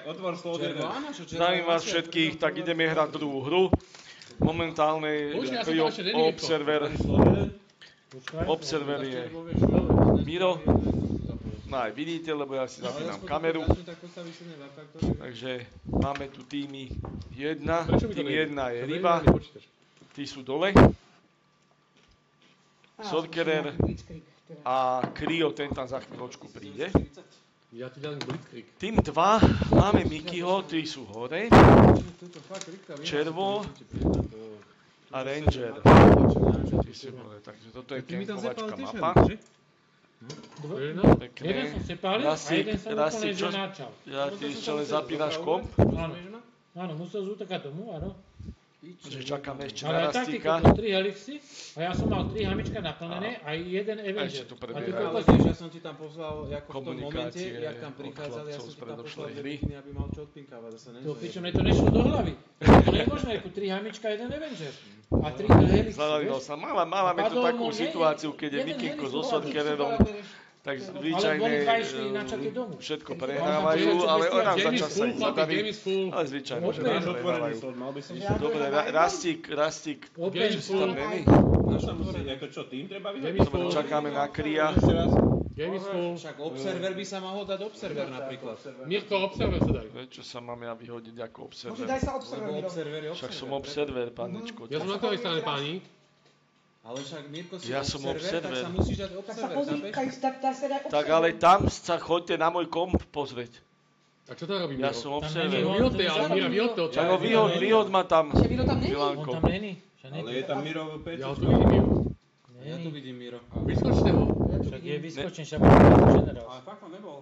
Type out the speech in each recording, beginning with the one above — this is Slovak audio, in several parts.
Otvor slot 1. Zdravím vás všetkých, tak ideme hrať druhú hru. Momentálne Observer je Miro. No aj vidíte, lebo ja si zapínam kameru. Takže máme tu týmy 1. Tým 1 je Ryba. Tí sú dole. Sorcerer a Krio, ten tam za chvíľočku príde. Ja ti dám Blitzkrieg. Tým 2 máme Mikyho, tí sú hore. Červo a Ranger. Tí sú hore, takže toto je kempovačka mapa. Pekné. Jeden som sepálil a jeden som úplne že načal. Ja ti ešte len zapínaš komp. Áno, musel zútekať tomu, áno. Takže čakáme ešte ale na taktíko, Rastika. 3 helixy a ja som mal 3 hamička naplnené a jeden Avenger. Ešte tu A ty prebiehajú kokos, Ja som ti tam poslal, ako v tom momente, komunikácie jak tam prichádzali, ja od som ti tam chlapcov z poslal predošlej hry. detektíny, aby mal čo odpinkávať, zase to nezaujímavé. pičo, mne to nešlo do hlavy. To nie je možné, ako 3 hamička, jeden Avenger. A 3 helixy, Zaradil vieš? sa. Máme tu takú situáciu, keď je Mikinko so Sorcererom, tak zvyčajne všetko prehrávajú, ale on nám začal sa im zadarí. Ale zvyčajne, že nám prehrávajú. Dobre, Rastik, či si tam není? Ako čo, tým treba vyhrať? Dobre, čakáme na Kria. Však Observer by sa mohol dať Observer napríklad. Mirko, Observer sa daj. Čo sa mám ja vyhodiť ako Môže, observer? daj sa Observer, Lebo Miro. Observer je Však som Observer. observer, pánečko. Ja som na ktorej strane, páni? Ale však Mirko si Ja som Observer, tak Observer. sa musíš dať Tak sa Observer, pozri, chápeš? tak sa daj Observer. Tak ale tam sa choďte na môj komp pozrieť. A čo to robí Ja Miro? som není observer. on. Vyhodte, ale Mira, vyhodte od Tak ho vyhod ma tam, Že Miro tam není? On Milanko. tam není. Ale je tam Miro v Ja ho PC. tu vidím, Miro. Ja tu vidím Miro. Vyskočte ho. Však je vyskočen, však bude generál. Ale fakt on nebol.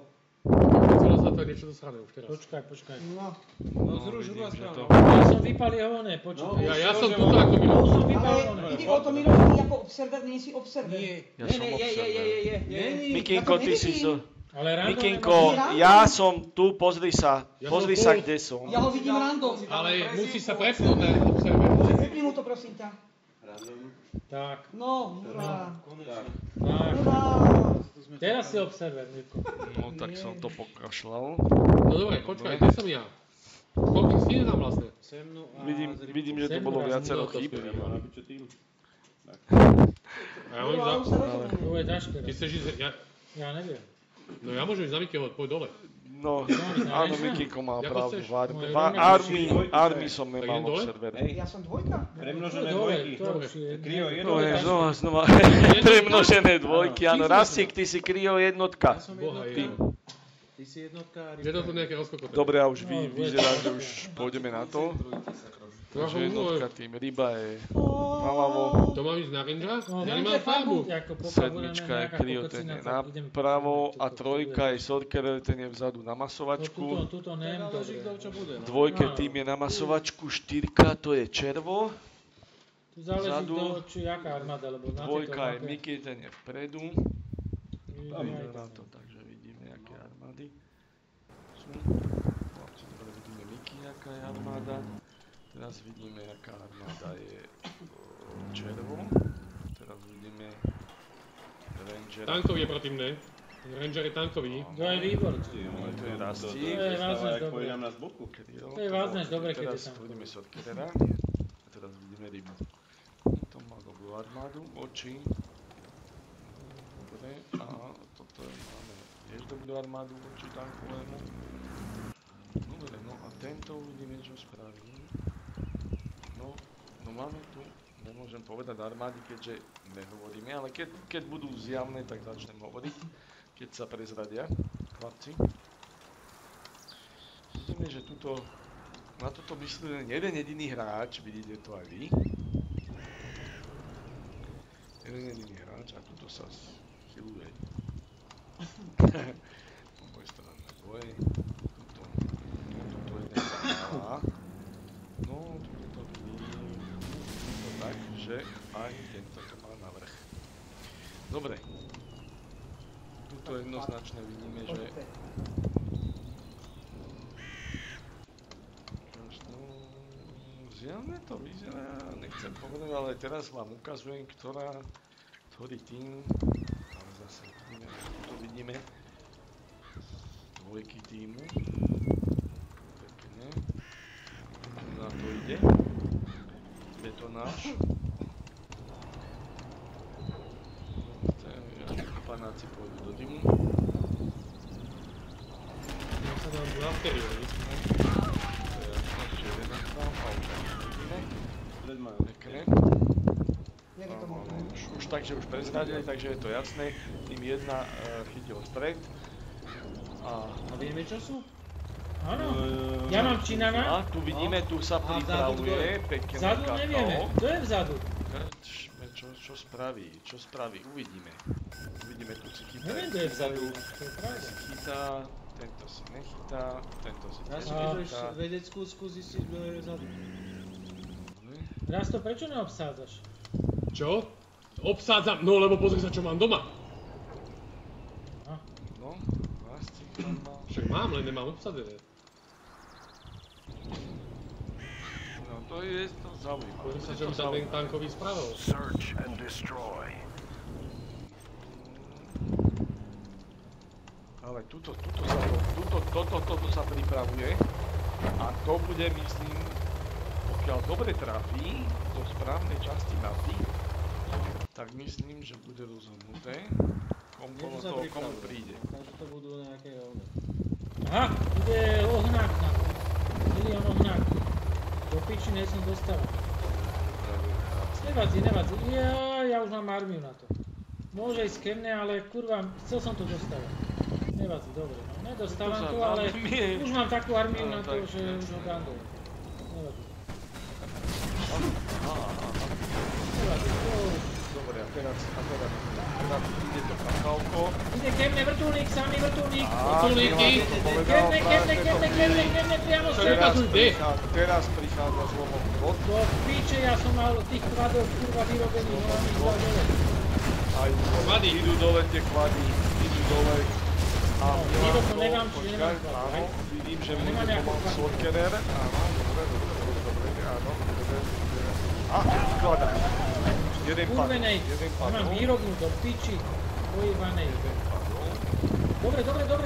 Celé sa to je niečo dosrané už teraz. Počkaj. No. No zruž vidím, hudba že správno. Ja som vypalil oné, počuj. Ja som tuto ako Miro. Ja som vypalil Ale oné. ide o to, Miro, že ty ako Observer nie si Observer. Ja som observer. Nie. Mikinko, ty si so... Ale random Mikinko, nemá- ja som tu, pozri sa, kde som. Ja ho vidím random. Ale musí sa prepnúť na Observer. Prepni mu to, prosím ťa. Tak, No, hurá. tak. Hurá. Teraz si observer, Mirko. No tak som to pokašľal. No dobre, počkaj, kde som ja? Koľko si je tam vlastne? Semnu a Vidím, že tu bolo viacero chýb. A ja mám ísť za... To je ťažké. Ty chceš ísť... Ja neviem. No ja môžem ísť za Mikyho, poď dole. No, áno, Mikinko má Ako pravdu. chceš? Army som Tak nemal idem dole? observer. Ja som dvojka. Premnožené Dole, dvojky. to už je... Krio No je, jednotka. znova. Premnožené dvojky, áno. Rastik, ty si Krio jednotka. Ja som Boha, jednotka. Ty si jednotka a Je to tu Rybka. nejaké rozkokoté. Dobre, a už vyzerá, že už pôjdeme na to. Trochu Takže jednotka môj. tým, Ryba je naľavo, To mám ísť na Rangera? No, Ja nemám farbu. sedmička je Krio, ten je napravo a trojka je Sorcerer, ten je vzadu na masovačku. Tuto neviem Záleží kto dobre. čo bude. No. Dvojke tým je na masovačku, štyrka to je Červo, Tu záleží vzadu. kto, či jaká armáda, lebo na dvojka je tejto mape- Miky, ten je vpredu. Vyzerá to tak, že vidíme, aké armády sú. Chlapci, dobre vidíme Miky, aká je armáda. Teraz vidíme, aká armáda je Červo. Teraz vidíme Ranger. Tankový je proti mne. Ranger je tankový. To je výbor. To je Rastík. To je Váznež, Jak dobre. pôjdem nás z boku. Krio. To je Váznež, dobre, keď je Teraz tam. vidíme Sorcerera. A teraz vidíme Rybu. To má dobrú armádu, oči. Dobre, a toto máme tiež dobrú armádu voči tankovému. Dobre, no a tento uvidíme, čo spraví. No máme tu, nemôžem povedať armády, keďže nehovoríme, ale keď budú zjavné, tak začnem hovoriť, keď sa prezradia chlapci. Vidíme, že na toto myslí len jeden jediný hráč, vidíte to aj vy. Jeden jediný hráč a tuto sa schyluje. Po mojej strane dvoje. Tuto jeden zahrá. No, tuto to vidím. To tak, že aj tento to má navrch. Dobre. Tuto jednoznačne vidíme, že zjavne to vyzerá, nechcem povedať, ale teraz vám ukazujem, ktorý tým, ale zase vidíme, tu vidíme dvojky týmu. batériu. Ešte jeden tam, a už vidíme. Pred majú. Pekne. Jak je to možné? Už takže už prezradili, takže je to jasné. Tým jedna chytil stred. A vieme čo sú? Áno. Ja mám Čínana. A tu vidíme, tu sa pripravuje pekne Vzadu nevieme. kakao. Kto je vzadu? Čo spraví? Čo spraví? Uvidíme. Uvidíme, tu si chytá. Neviem, kto je vzadu. To je pravda. Si chytá, tento si nechytá, tento si Ja tiež si keď nechytá. vedeckú skúsi zistiť, kto je vzadu. Rasto, prečo neobsádzaš? Čo? Obsádzam, no lebo pozri sa, čo mám doma. No, vlastne tam má. Však mám, len nemám obsadené. No to je to zaujímavé. Pozri sa, čo mi tam ten tankový spravil. Search and destroy. Ale toto sa pripravuje a to bude, myslím, pokiaľ dobre trafí do správnej časti mapy, tak myslím, že bude rozhodnuté, komu Niečo sa komu pripravuje. príde. Takže to budú nejaké rovné. Aha, ide ohnák na to. Milión ohnák. Do piči nejsem dostával. Nevadí. Ja už mám armiu na to. Môže ísť ke mne, ale kurva, chcel som to dostávať. Nevadí, dobre. No, nedostávam to, ale už mám takú armiu na to, že už ho dám dole. Nevadí. Nevadí, to už. Dobre, a teraz ide to kakaoko. Ide ke mne vrtuľník, samý vrtuľník. Vrtuľníky. Ke mne, priamo sem. Teraz prichádza zlomok bod. Do piče, ja som mal tých kvadov kurva vyrobených, ale mi ich dal dole. Idú dole tie klady, idú dole. A Nido to nemám, čiže nemám klad, áno, hej? vidím, že Nemá mu to nejakú mal klad. sorkerer. Áno, dobre, áno, dobre. A, klada. Jeden Kurvenej, ja mám padol. výrobnú do piči, pojebanej. Jeden padol.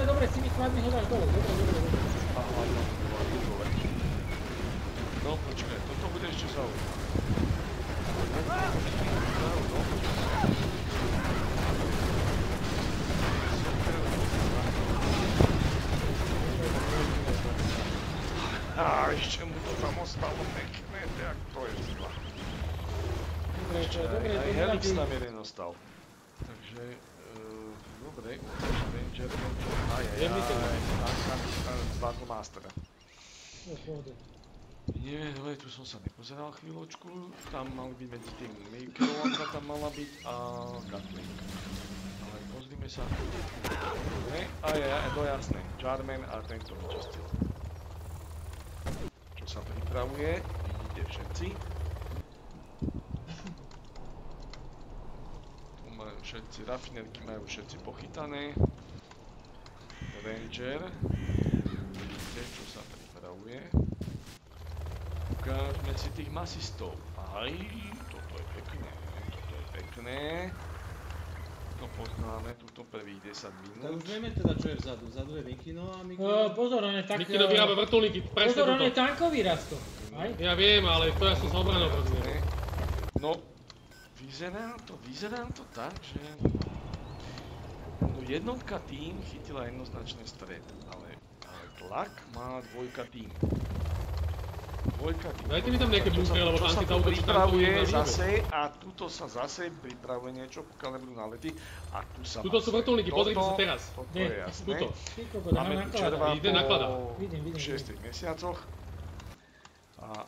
Dobre, si mi kvadmi ho dáš dole, dobre. A hlavne ide dole. No, počkaj, toto bude ešte zaujímavé. Á, ešte mu to tam ostalo pekné, tak to je zle. Dobre, Aj to Helix nevadí. tam jeden ostal. Takže, dobre, Ranger, Battle Mastera. Pohode. Nie, dobre, tu som sa nepozeral chvíľočku, tam mal byť medzi tým Makerovka tam mala byť a Gatling. Ale pozrime sa. Dobre, a je to jasné, Jarman a tento vyčistil. Čo sa pripravuje, vidíte všetci. Tu majú všetci, rafinerky majú všetci pochytané. Ranger, vidíte, čo sa pripravuje. Ukážme si tých masistov. Aj, toto je pekné. To poznáme, tuto prvých 10 Tak minút. už vieme teda, čo je vzadu. Vzadu je Mikino a Mikino. Pozor, on je tak... Mikino vyrába vrtuľníky, presne Pozor, on toto. je tankový, Rasto. Aj? Ja viem, ale to ja som sa obranil proti nemu. No, vyzerá to tak, že no jednotka tým chytila jednoznačne stred, ale tlak má dvojka tým. Dajte mi tam nejaké bunkre, lebo čo sa tanky tu to pripravuje tankujú na zase a tuto sa zase pripravuje niečo, pokiaľ nebudú nalety a tu sa Tuto sú vrtuľníky, pozrite sa teraz. Toto Nie, je jasné. Tuto. Ty kokos, Máme aha, tu naklada. červa Ide naklada. Vidím. po 6 mesiacoch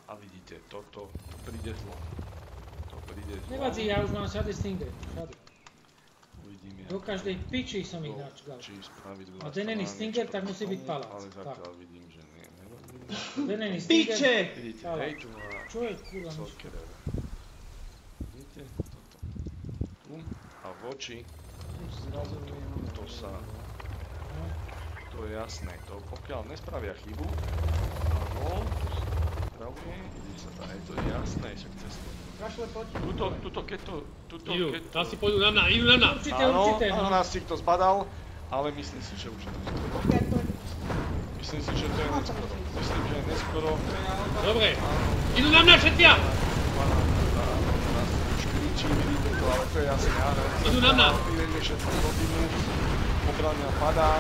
a vidíte, toto príde zlom. Nevadí, ja už mám všade Stinger. Všade. Uvidíme. Do každej piči som ich načgal. Či spraviť druhá A ten není strana Stinger, niečo tak musí proti byť tomu, palác. Ale Tak. zatiaľ vidím, že nie. Ten není Stinger. Piče! Vidíte, Ale- hej, tu má Čo je kurva myška? Sorkerer. Vidíte, toto. Tu a v oči, to sa, to je jasné, to pokiaľ nespravia chybu, áno, to sa pripravuje, ide sa tam, to je jasné, však cez to. Kašle, poď. Tuto, keď to, Idú, asi pôjdu na mňa, idú na mňa. Určite, áno, no. nás si kto zbadal, ale myslím si, že už je to skoro. Poď, poď. Myslím si, že to je neskoro. Myslím, že je neskoro. Dobre, idú na mňa všetci! Škričí, vidíte to, ale to je jasné, áno. Idú na mňa. Prideme všetko do dymu, obrania padá.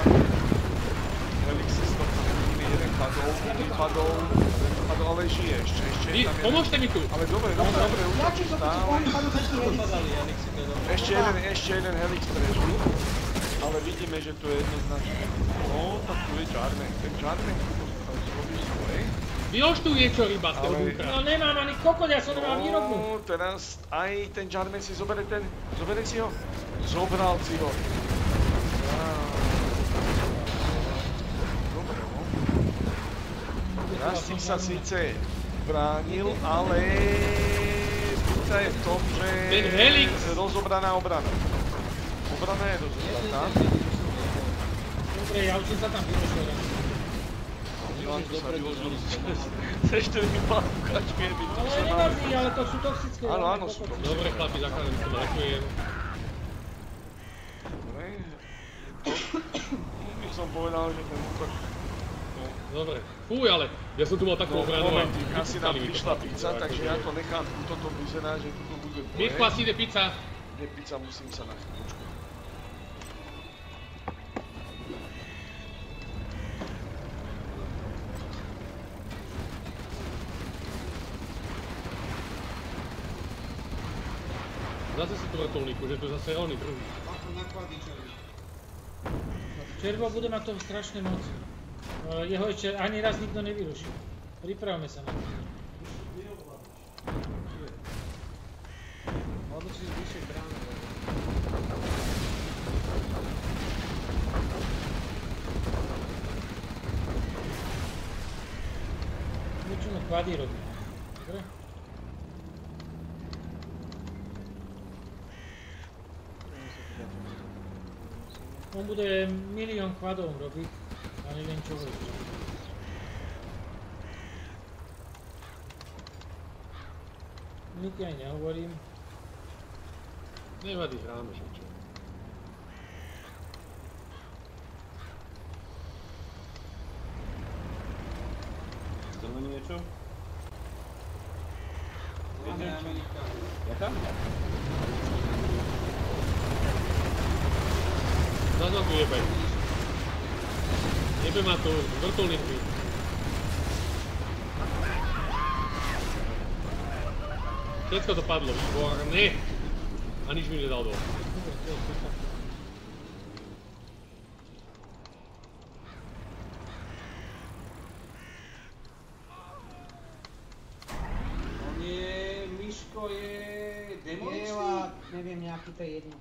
Helix si to vidíme Vypadol, ale žije ešte je tam jeden. Pomôžte mi tu! Ale dobre, útočí stále. Ešte jeden helix prežil. Ale vidíme, že to je jednoznačne. No, tak tu je Jarmen. Ten Jarmen zrobí svoje. Vylož tu niečo, ryba, z toho bunka. No nemám ani kokot, ja som nemám výrobnú. No, teraz aj ten Jarmen si zobere si ho? Zobral si ho. Dobre, no. Rastik sa síce bránil, ale púca je v tom, že je rozobraná obrana. Obrana je rozobraná. Dobre, ja už som sa tam vyložil. S ešte vypálkačmi je byť. Ale nevadí, ale to sú toxické. Áno, sú toxické. Dobre, chlapi, zakladám, že to ďakujem. Dobre. By som povedal, že ten útok... Dobre. Fúj, ale ja som tu mal takú obranu. Momentík, asi nám prišla pizza, takže ja to nechám. Toto vyzerá, že toto bude boje. Mirko, asi ide pizza. Ide pizza, musím sa na chvíľučku. Zase si tu vrtulníku, že tu zase je oný druhý. Červo bude mať toho strašne moc. Jeho ešte ani raz nikto nevyrušil. Pripravme sa na to. Alebo si zvyšek bránu. Niečo mu kvady robí. Dobre? On bude milión kvadov robiť a neviem čo ešte. Niky aj nehovorím. Nevadí, hráme všetko. Chceme niečo? Máme Amerika. Jaká? Nazad tu jebe. Jebe ma tu, vrtulníky. Všetko to padlo, výborne. A nič mi nedal dole. On je... Miško je... demoličný? Neviem, nejaký to je jedno.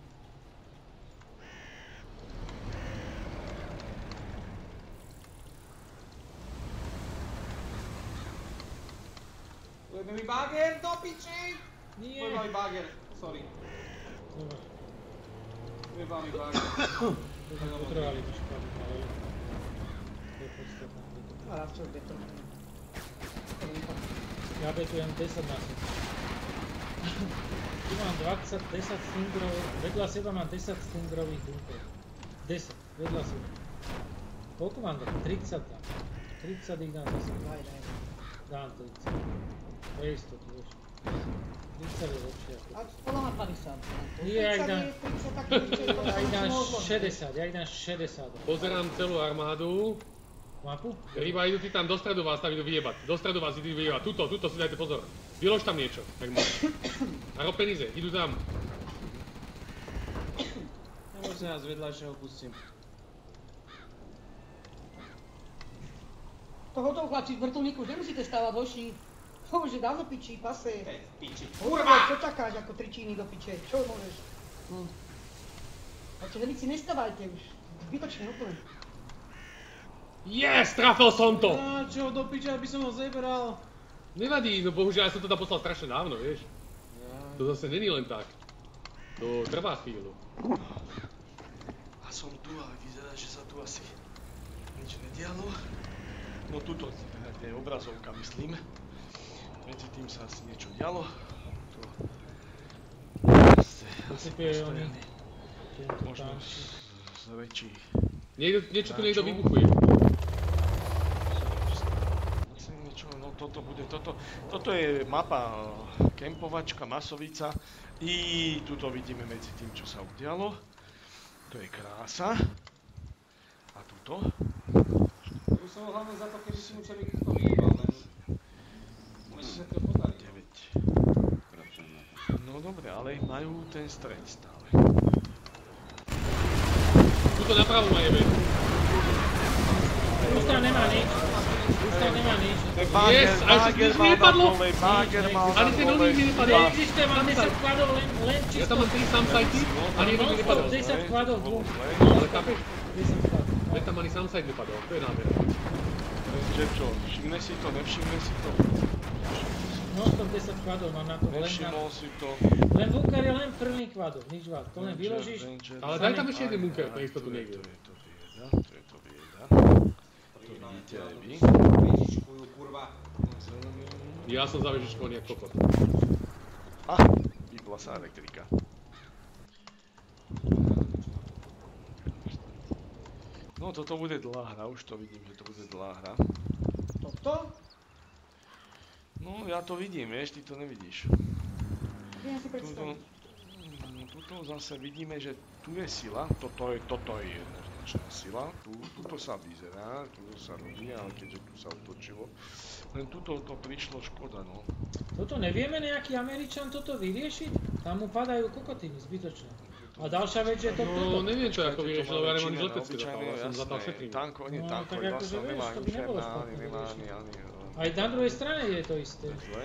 Ujebe mi bager do piči! Nie. Ujeba mi bager, sorry. Dobre. Ujeba mi bager. To sme potrebovali vyškodiť, ale... To je podstatné. Ale čo je to? Ja betujem 10 na 7. Tu mám 10 stingrových, vedľa seba mám 10 stingrových bunkrov. 10, vedľa seba. Koľko mám dať? 30 dám. 30 ich dám zase. Dám 30. To je istotu, vieš. 30 je lepšie ako... A podľa ma 50. Nie, ja ich dám... 30, tak Ja ich dám 60, ja ich dám 60. Pozerám celú armádu. Mapu? Ryba, idú ti tam do stredu vás tam idú vyjebať. Do stredu vás idú vyjebať. Tuto si dajte pozor. Vylož tam niečo. Tak môžem. A rob peníze, idú tam. Ja možno nás vedľajšieho pustím. Tohoto chlapci v vrtulníku už nemusíte stávať hoši. To už je dávno pičí, pase. Piči. Kurva! Čo čakáš ako 3 číny do piče? Čo môžeš? A čo helici nestávajte už. Zbytočne úplne. Yes, trafil som to! Á, čo do piče, aby som ho zebral. Nevadí, no bohužiaľ ja som to tam poslal strašne dávno, vieš. To zase není len tak. To trvá chvíľu. A som tu a vyzerá, že sa tu asi nič nedialo. No tuto je obrazovka, myslím. Medzi tým sa asi niečo dialo. Tu ste asi postavení. Možno z väčších. Niečo tu niekto vybuchuje. No toto je mapa kempovačka Masovica i tuto vidíme medzi tým, čo sa udialo. To je krása. A tuto? Tu som bol hlavne za to, keby si mu človek to vyjebal, len... Môžeš sa to podariť. 9. No dobre, ale majú ten stred stále. Tuto napravo ma jebe. Ústav nemá nič. Ústav nemá nič. Yes, aj sa nič mi nepadlo. Ani ten oný mi nepadol. Neexistuje, mám 10 kladov, len Ja čisto. tam mám 3 samsajty, ani jedno mi nepadol. 10 kladov, bum. Ale chápeš? 10 kladov. Veď tam ani samsajt nepadol, to je nádhera. Že čo, všimne si to, nevšimne si to? No, 10 kladov mám na to, len na Nevšimol si to. Len bunker je len prvný kvadov, nič viac. To len vyložíš. Ale daj tam ešte jeden bunker, pre istotu niekde. To vieda. To vidíte aj vy. Vežičkujú, kurva. Ja som zavežičkovaný jak kokot. Vypla sa elektrika. No toto bude dlhá hra, už to vidím, že to bude dlhá hra. Toto? No ja to vidím, vieš, ty to nevidíš. Viem si predstaviť. Tuto zase vidíme, že tu je sila, toto je jednoznačná sila, tuto sa vyzerá, tuto sa robí, ale keďže tu sa otočilo, len tuto to prišlo škoda, no. Toto nevieme nejaký Američan toto vyriešiť? Tam mu padajú kokotiny zbytočne. A ďalšia vec je to No toto. neviem čo ako vyriešil, lebo ja nemám nič letecké Obyčajné, zapal, ja som zatal jasné, všetkým. tanko, nie No, tanko, tak iba akože sa vieš, nemá to by nebolo inferná, špatné nemá vyriešiť. ani Aj na druhej strane je to isté. zle.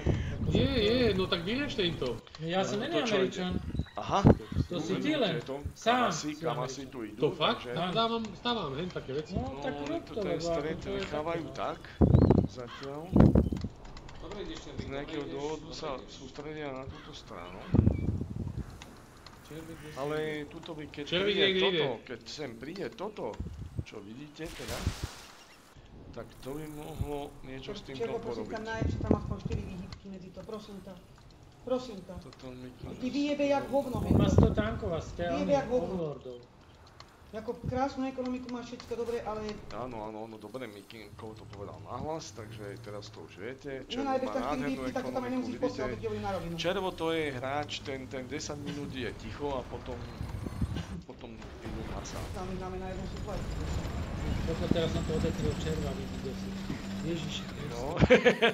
Je, no tak vyriešte im to. Ja som není to čo Američan. Aha, To si ty len. Sám. Sám si Kamasi tu idú, To fakt? takže... Stávam hen také veci. No tak No, rob to to, ten lebo stred ako to je nechávajú také. tak, zatiaľ. Dobre ideš, Z nejakého dôvodu sa sústredia na túto stranu. Ale tuto by, keď Červík príde niekde ide. toto, keď sem príde toto, čo vidíte teda, tak to by mohlo niečo s týmto Červo, prosím porobiť. ťa, nájeb tam aspoň 4 výhybky medzi to, prosím ťa. Prosím ťa. Toto mi... Ty vyjebe jak hovno, On má Mendo. 100 tankov a Vyjebe jak hovno. overlordov. Ako krásnu ekonomiku máš všetko dobre, ale Áno, dobre, Mikinko to povedal nahlas, takže teraz to už viete. Červo nenajebeš má tam 4 nádhernú výhybky, tak to tam aj ekonomiku, nemusíš posielať, vidíte. keď hovorím na rovinu. Červo to je hráč, ten 10 minút je ticho a potom idú masa. Tam my máme na jednom supply. Toto teraz som to odekryl červa, vidí dosť. Ježiši Kriste. No,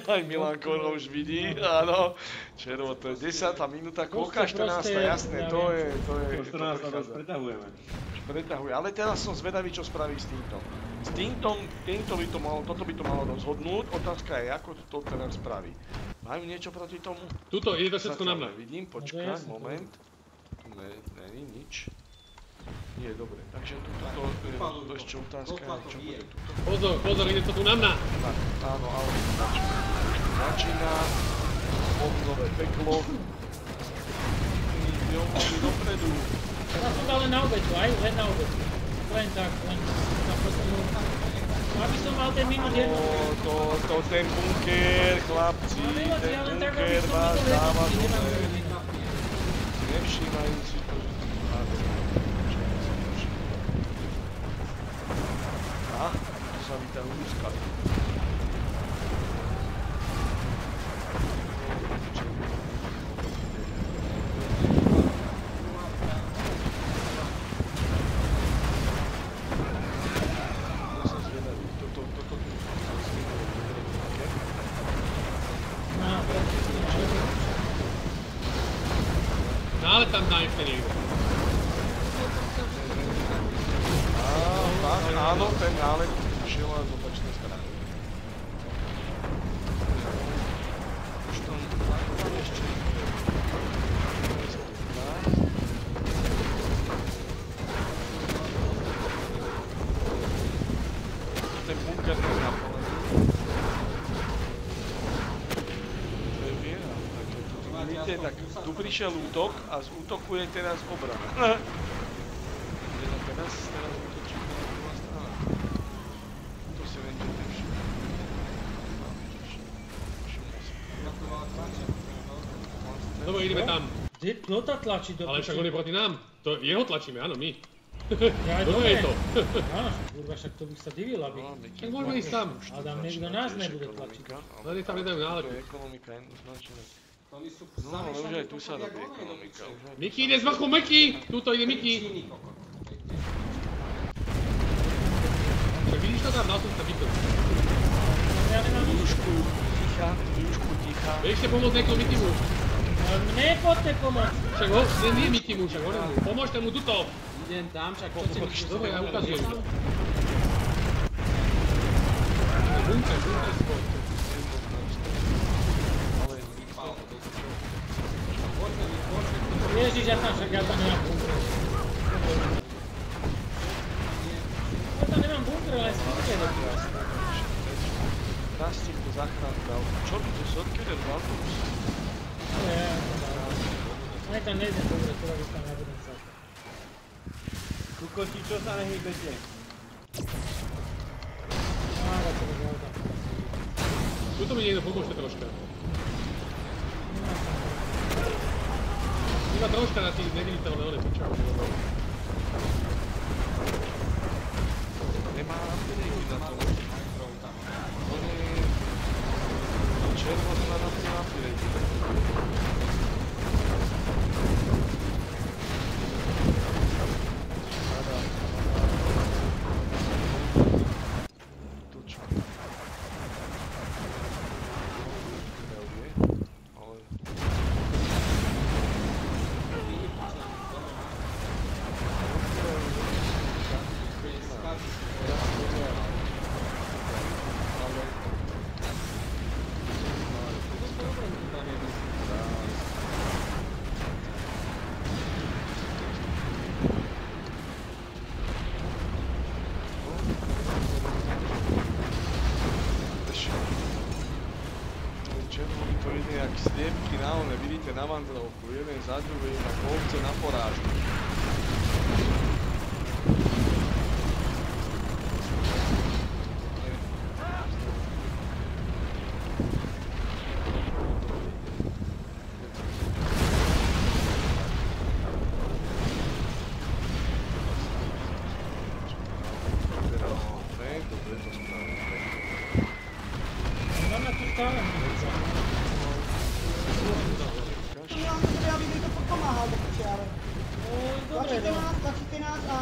aj Milan Koro už vidí, áno. Červo, to je 10. minúta, koľka? 14. jasné, to je... To 14. to už pretahujeme. Už pretahuje, ale teraz som zvedavý, čo spraví s týmto. S týmto by to malo, toto by to malo rozhodnúť, otázka je, ako to teraz spraví. Majú niečo proti tomu? Tuto, ide to všetko na mňa. Vidím, No to je počkaj, jasné, moment. Tu není nič. Nie, dobre, takže tuto ešte otázka, čo bude tuto. Pozor, ide to tu na mňa. Tak, áno, ale začína obnové peklo. Idú dopredu. Ja som dal len na obetu, aj len na obetu. Len tak, len tam posunul. Aby som mal ten minút jedno. Ten bunker, chlapci, No nevadí, ten ja len tak, aby bunker som vás minul dáva jedno, nemám dole. minút jedno. Nevšímajú si to, že tu máte. Tu sa vytahujú skaly. Ja som zvedavý. Toto tu. No, No ale tam nájste niekde. Áno, ten nálet šiel len z opačnej strany. Už tam ešte ten bunker nie je napolený. To je viera. Vidíte, tak tu prišiel útok a z útoku je teraz obrana. Teraz útočí na druhá strana. To si len nevšimne. Dobre, ideme tam. kto to tlačí do Ale však on je proti nám. To jeho tlačíme, áno, my. Ja, Dobre je to. Áno, kurva, však to bych sa divil, aby... Tak môžeme ísť tam. Adam niekto nás nebude tlačiť. No nech tam nedajú nálepky. To je ekonomika jednoznačne. Oni sú No, ale už aj tu sa jak robí ono, ekonomika. jak už aj tu Miky sa ide z vrchu, Miky! Tuto ide Miky. Číny, kokot. Tak vidíš to tam, dal som sa Miky. ticha, Miušku ticha. Ešte pomôcť niekomu Mikimu. Mne poďte pomôcť. Však nie Mikimu, však hovorím mu. Pomôžte mu tuto. Idem tam, však čo si myslíš? Dobre, ja ukazujem to. Bunker sport. Ježiš, ja tam nemám bunker. Ja tam nemám bunker, ale skúste do toho. Rastim to zachránil dal. Čo by to sotkerer v autobus? Nie, ani tam nejdem dobre, teda by tam nebudem sákať. Kukoti, čo sa nehýbete? Máva to do auta. Tuto mi niekto pomôžte troška. Iba troška na tých neviditeľné one pičov. Nemá rampinejky na to. On je... Červoný má na to rampinejky. Točka. Ale... Červoný to ide jak sliepky na one, vidíte na mandrovku, jeden za druhým a ovce na porážku. Dobre to spravím. Máme tu stále. Ja mám to, aby mi to pomáhal do piče, ale... Dobre, Tlačíte nás a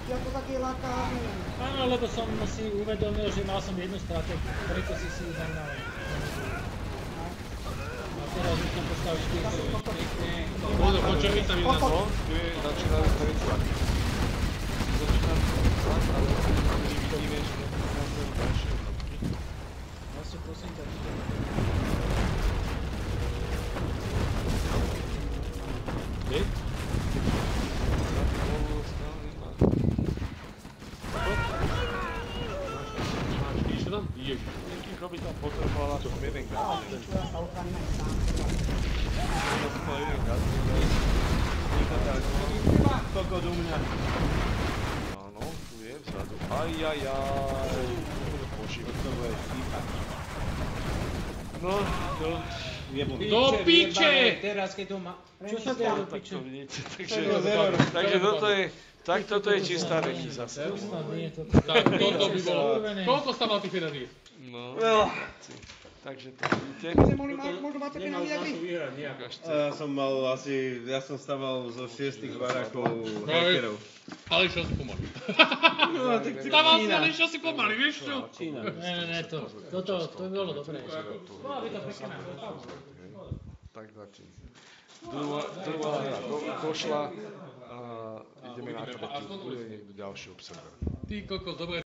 ja to také láka, neviem. áno, lebo som si uvedomil, že mal som jednu stratégiu, preto si zahnal. A teraz už som postavil 4. Ono, počujem sa mi na to. No, tu je začínajú starý tlak. Začínajú tlak, ale my vidíme, že nepricházajú ďalšie jednotky. Vlastne prosím ťa, Nie? Máš píše tam? Ježiš. Niekým by tam potrebovala som jeden gaz. Piču, ja sa ochránim aj sám. Ja som mal jeden gaz. Kokot u mňa. Áno, tu je vzadu. Ajajaj. Pošíva. To bude fífa. No, to... Do piče! Teraz keď to má... Čo sa deje do Tak piče? to vidíte. Takže toto je čistá rechy zase. Snad nie je to. Tak, toto by bolo. Koľko sa mal tých peňazí? No, takže to vidíte. Možno máte penázy jak vy. Ukážte. Ja som staval zo 6 barákov hackerov. Ale čo si pomaly. No, tak Staval si, ale čo si pomaly, vieš čo? Čína. Ne, toto by bolo dobré. Bola by to pekná. Tak začím. Druhá hra došla a ideme na tretiu. Bude niekto ďalší observer. Ty kokos, dobre